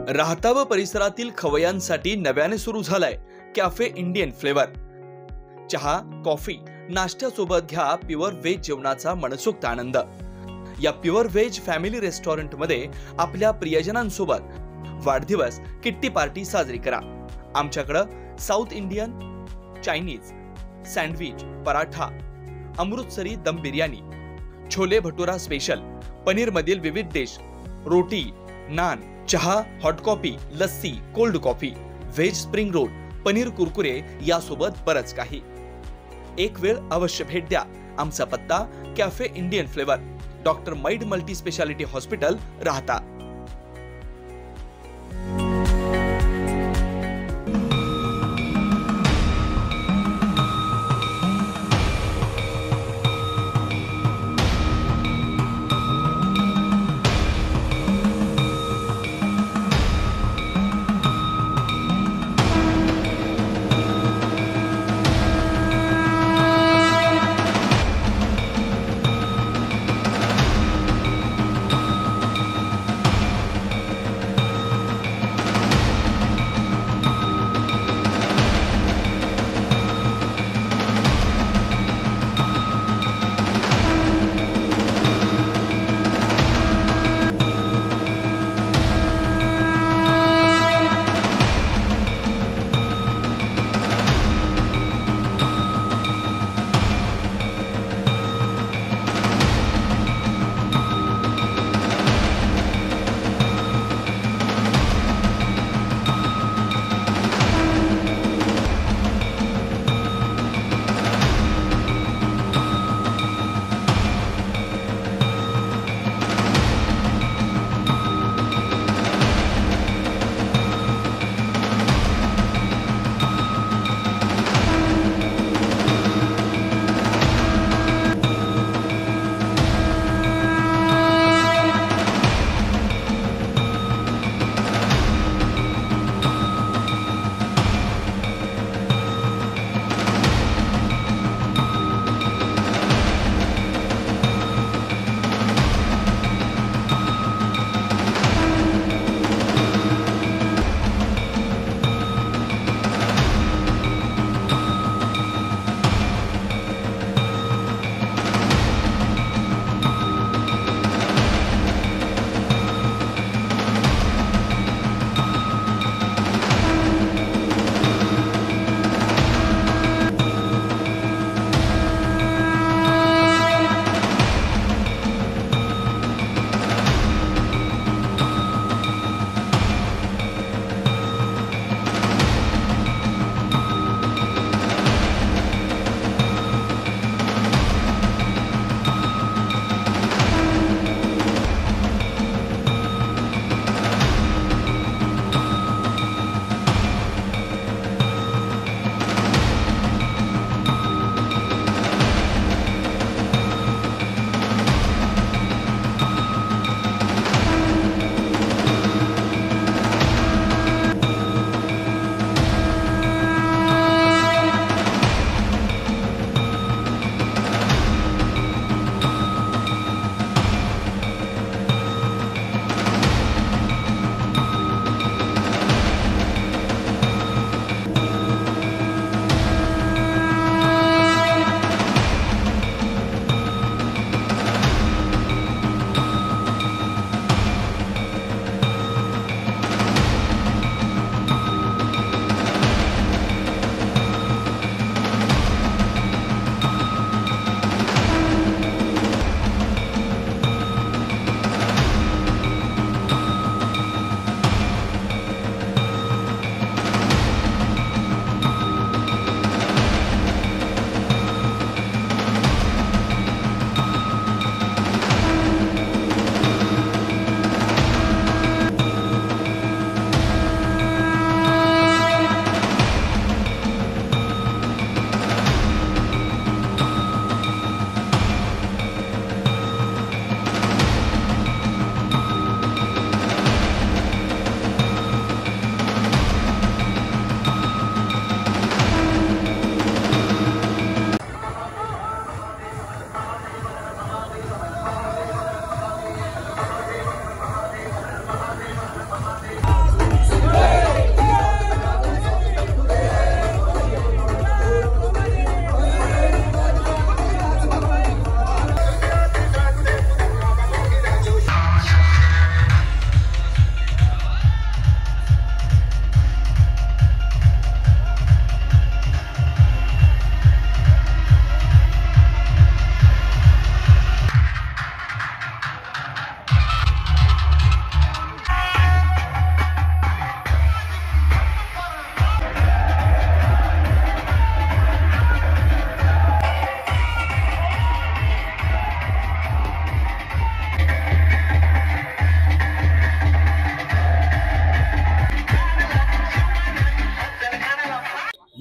राहता व परिसरातील खवय्यांसाठी नव्याने सुरू झालाय कॅफे इंडियन फ्लेवर। चहा, कॉफी, नाश्त्यासोबत घ्या प्युअर व्हेज जेवणाचा मनसोक्त आनंद। या प्युअर व्हेज फॅमिली रेस्टॉरंट मध्ये आपल्या प्रियजनांसोबत वाढदिवस किट्टी पार्टी साजरी करा। आमच्याकडे south Indian, Chinese, sandwich, paratha, Amritsari दम बिर्याणी, छोले भटुरा स्पेशल, पनीर मधील विविध डिश, रोटी, नान, चहा, hot coffee, lassi, cold coffee, veg spring roll, paneer Kurkure यासोबत बरंच काही। एक वेळ अवश्य भेट द्या। आमचा पत्ता कॅफे इंडियन फ्लेवर, डॉक्टर मैड मल्टी स्पेशालिटी हॉस्पिटल, राहता।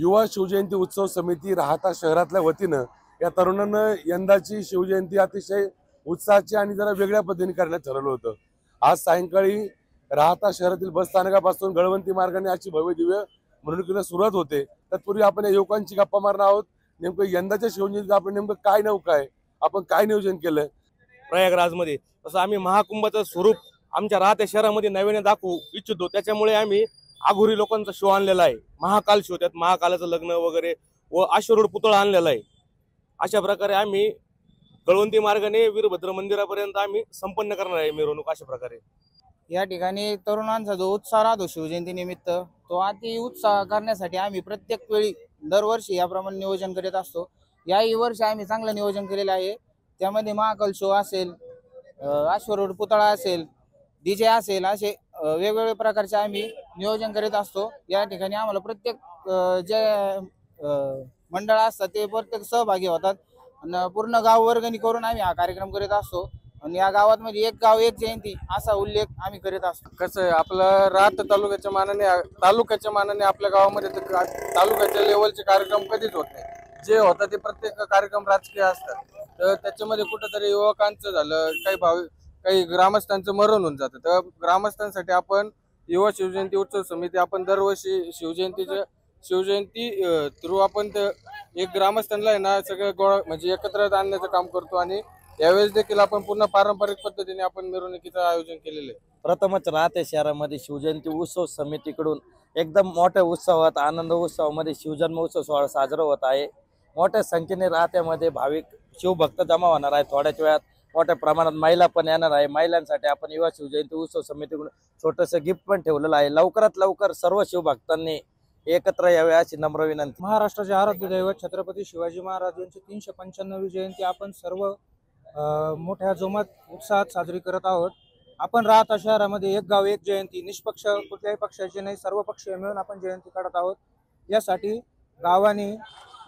युवा शिवजयंती उत्सव समिती राहता शहरातल्या वतीनं या तरुणांना यंदाची शिवजयंती अतिशय उत्साहाची आणि जरा वेगळ्या पद्धतीने करण्यात ठरवलं होतं। आज सायंकाळी राहता शहरातील बस स्थानकापासून गळवंती मार्गाने आजची भव्य दिव्य मिरवणुकीला सुरुवात होते। तत्पूर्वी आपण या युवकांची गप्पा मारणार आहोत। नेमकं यंदाच्या शिवजयंतीत आपण नेमकं काय नौका आहे, आपण काय नियोजन केलं प्रयागराजमध्ये, तसं आम्ही महाकुंभाचं स्वरूप आमच्या राहत्या शहरामध्ये नव्याने दाखवू इच्छितो। त्याच्यामुळे आम्ही आघोरी लोकांचा शो आणलेला आहे, महाकाल शो। त्यात महाकालाचं लग्न वगैरे व अश्वरूढ पुतळा आणलेला आहे। अशा प्रकारे आम्ही गळवंती मार्गाने वीरभद्र मंदिरापर्यंत आम्ही संपन्न करणार आहे मिरवणूक। अशा प्रकारे या ठिकाणी तरुणांचा जो उत्साह राहतो शिवजयंती निमित्त, तो अति उत्साह करण्यासाठी आम्ही प्रत्येक वेळी दरवर्षी याप्रमाणे नियोजन करीत असतो। याही वर्षी आम्ही चांगलं नियोजन केलेलं आहे। त्यामध्ये महाकाल शो असेल, अश्वरूढ पुतळा असेल, डीजे असेल, असे वेगवेगळ्या प्रकारचे आम्ही नियोजन करीत असतो। या ठिकाणी आम्हाला प्रत्येक जे मंडळ असतात ते प्रत्येक सहभागी होतात आणि पूर्ण गाव वर्गणी करून आम्ही हा कार्यक्रम करीत असतो। आणि या गावामध्ये एक गाव एक जयंती असा उल्लेख आम्ही करीत असतो। कसं आहे, आपलं राहत तालुक्याच्या मानाने आपल्या गावामध्ये तालुक्याच्या लेवलचे कार्यक्रम कधीच होत नाही। जे होतं ते प्रत्येक कार्यक्रम राजकीय असतात, तर त्याच्यामध्ये कुठेतरी युवकांचं झालं, काही ग्रामस्थांचं मरण होऊन जातं। तर ग्रामस्थांसाठी आपण युवा शिवजयंती उत्सव समिती आपण दरवर्षी शिवजयंती थ्रू आपण एक ग्रामस्थांना आहे ना सगळं गोळा म्हणजे एकत्र आणण्याचं काम करतो। आणि यावेळेस देखील आपण पूर्ण पारंपरिक पद्धतीने आपण मिरवणुकीचं आयोजन केलेलं आहे। प्रथमच राहते शहरामध्ये शिवजयंती उत्सव समितीकडून एकदम मोठ्या उत्सवात आनंद उत्सवामध्ये शिवजन्म उत्सव सोहळा साजरा होत आहे। मोठ्या संख्येने राहत्यामध्ये भाविक शिवभक्त जमा होणार आहे। थोड्याच वेळात मोठ्या प्रमाणात महिला पण येणार आहे। महिलांसाठी आपण युवा शिवजयंती उत्सव समितीकडून छोटंसं गिफ्ट पण ठेवलेलं आहे। लवकरात लवकर सर्व शिवभक्तांनी एकत्र यावे अशी नम्र विनंती। महाराष्ट्राचे आराध्य दैवत छत्रपती शिवाजी महाराज यांची 395वी जयंती आपण सर्व मोठ्या जोमात उत्साहात साजरी करत आहोत। आपण राहता शहरामध्ये एक गाव एक जयंती, निष्पक्ष कुठल्याही पक्षाचे नाही, सर्व पक्षीय मिळून आपण जयंती काढत आहोत। यासाठी गावाने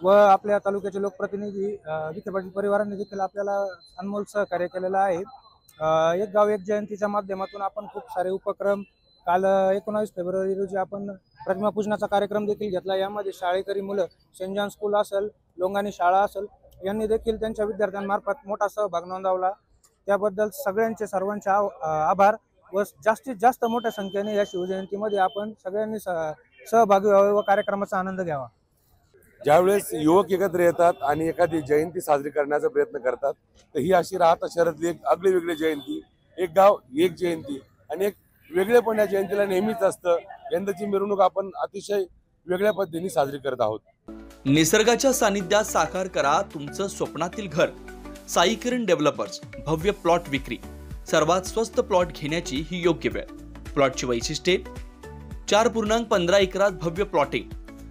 व आपल्या तालुक्याचे लोकप्रतिनिधी विखे पाटील परिवारांनी देखील आपल्याला अनमोल सहकार्य केलेलं आहे। एक गाव एक जयंतीच्या माध्यमातून आपण खूप सारे उपक्रम, काल 19 फेब्रुवारी रोजी आपण प्रतिमा पूजनाचा कार्यक्रम देखील घेतला। यामध्ये शाळेकरी मुलं, सेंट जॉन स्कूल असेल, लोंगानी शाळा असेल, यांनी देखील त्यांच्या विद्यार्थ्यांमार्फत मोठा सहभाग नोंदवला। त्याबद्दल सगळ्यांचे सर्वांचे आभार व जास्तीत जास्त मोठ्या संख्येने या शिवजयंतीमध्ये आपण सगळ्यांनी सहभागी व्हावे व कार्यक्रमाचा आनंद घ्यावा। ज्यावेळेस युवक एकत्र येतात आणि एखादी जयंती साजरी करण्याचा प्रयत्न करतात, तर ही अशी राहता शहरातली एक आगळी वेगळी जयंती, एक गाव एक जयंती आणि एक वेगळेपण या जयंतीला नेहमीच असतं। यंदाची मिरवणूक आपण अतिशय वेगळ्या पद्धतीने साजरी करत आहोत। निसर्गाच्या सानिध्यात साकार करा तुमचं स्वप्नातील घर। साई किरण डेव्हलपर्स, भव्य प्लॉट विक्री। सर्वात स्वस्त प्लॉट घेण्याची ही योग्य वेळ। प्लॉटची वैशिष्ट्ये: 4.15 एकरात भव्य प्लॉटिंग,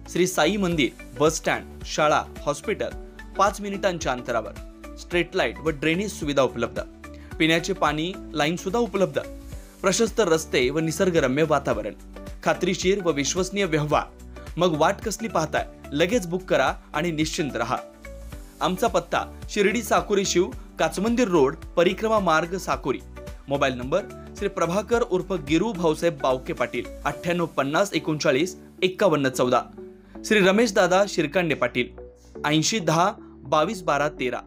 श्री साई मंदिर, बस स्टँड, शाळा, हॉस्पिटल 5 मिनिटांच्या अंतरावर, स्ट्रीट लाईट व ड्रेनेज सुविधा उपलब्ध, पिण्याचे पाणी लाईन सुद्धा उपलब्ध, प्रशस्त रस्ते व निसर्गरम्य वातावरण, खात्रीशीर व विश्वसनीय व्यवहार। मग वाट कसली पाहताय, लगेच बुक करा आणि निश्चिंत रहा। आमचा पत्ता: शिर्डी साकुरी शिव, काचमंदिर रोड, परिक्रमा मार्ग, साकुरी। मोबाईल नंबर: श्री प्रभाकर उर्फ गिरू भाऊसाहेब बावके पाटील, 9850 39 51 14, श्री रमेश दादा शिरकांडे पाटील, 8010 22 12 13,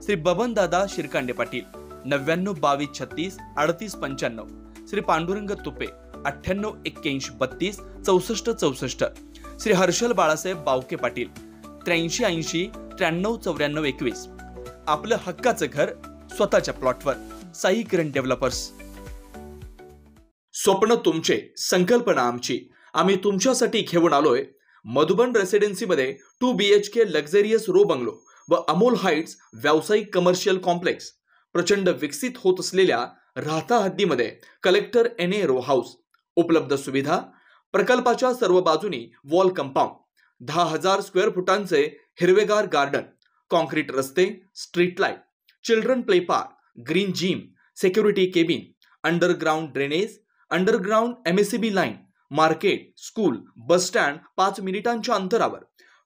श्री बबन दादा शिरकांडे पाटील, 99 22 36 38 95, श्री पांडुरंग तुपे, 98 81 32 64 64, श्री हर्षल बाळासाहेब बावके पाटील, 83 80 93 94 21। आपलं हक्काचं घर स्वतःच्या प्लॉटवर। साई किरण डेव्हलपर्स। स्वप्न तुमचे, संकल्पना आमची। आम्ही तुमच्यासाठी घेऊन आलोय मधुबन रेसिडेन्सीमध्ये 2 BHK लक्झरियस रो बंगलो व अमोल हाइट्स व्यावसायिक कमर्शियल कॉम्प्लेक्स। प्रचंड विकसित होत असलेल्या राहता हद्दीमध्ये कलेक्टर NA रो हाऊस। उपलब्ध सुविधा: प्रकल्पाच्या सर्व बाजूनी वॉल कंपाऊंड, 10,000 स्क्वेअर फुटांचे हिरवेगार गार्डन, कॉन्क्रीट रस्ते, street light, children play park, green gym, security cabin, underground drainage, underground MSCB line, market, school, bus stand 5 मिनिटांच्या अंतरावर।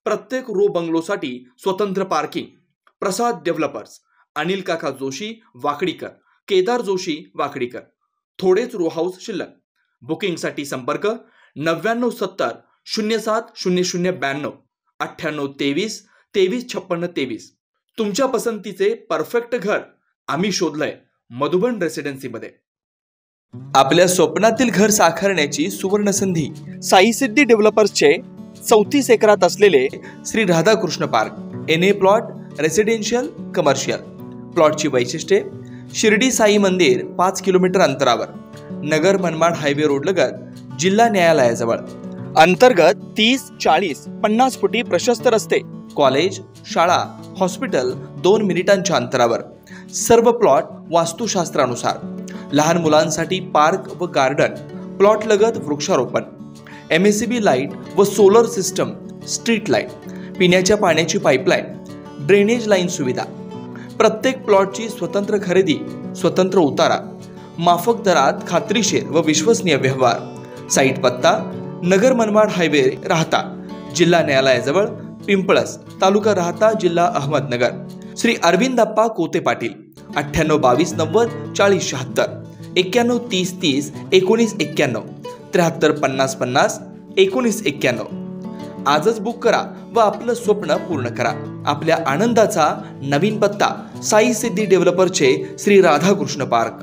प्रत्येक रो बंगलोसाठी स्वतंत्र पार्किंग। प्रसाद डेव्हलपर्स, अनिल काका जोशी वाकडीकर, केदार जोशी वाकडीकर। थोडेच रो हाऊस शिल्लक। बुकिंगसाठी संपर्क 9970 07 0092 9823 235623. तुमच्या पसंतीचे परफेक्ट घर आम्ही शोधलंय मधुबन रेसिडेन्सीमध्ये. आपल्या स्वप्नातील घर साकारण्याची सुवर्ण संधी. साई सिद्धी डेव्हलपर्सचे 34 एकरात असलेले Shri Radhakrishna park. NA plot, residential, commercial. प्लॉटची वैशिष्ट्ये: शिर्डी साई मंदिर 5 किलोमीटर अंतरावर, नगर मनमाड हायवे रोड लगत, जिल्हा न्यायालयाजवळ. अंतर्गत 30, 40, 50 फुटी प्रशस्त रस्ते. कॉलेज, शाळा, हॉस्पिटल 2 मिनिटांच्या अंतरावर. सर्व प्लॉट वास्तुशास्त्रानुसार. लहान मुलांसाठी पार्क व गार्डन. प्लॉट लगत वृक्षारोपण. MACB लाईट व सोलर सिस्टम, स्ट्रीट लाईट, पिण्याच्या पाण्याची पाईपलाईन, ड्रेनेज लाईन सुविधा. प्रत्येक प्लॉटची स्वतंत्र खरेदी, स्वतंत्र उतारा. माफक दरात खात्रीशीर व विश्वसनीय व्यवहार. साईट पत्ता: नगर मनमाड हायवे, राहता, जिल्हा न्यायालयाजवळ, पिंपळस, तालुका राहता, जिल्हा अहमदनगर. श्री अरविंदप्पा कोते पाटील. 98 22 90 40 76, 91 30 30 19 91, 73 50 50 19 91. आजच बुक करा व आपलं स्वप्न पूर्ण करा. आपल्या आनंदाचा नवीन पत्ता: साई सिद्धी डेव्हलपरचे श्री राधाकृष्ण पार्क.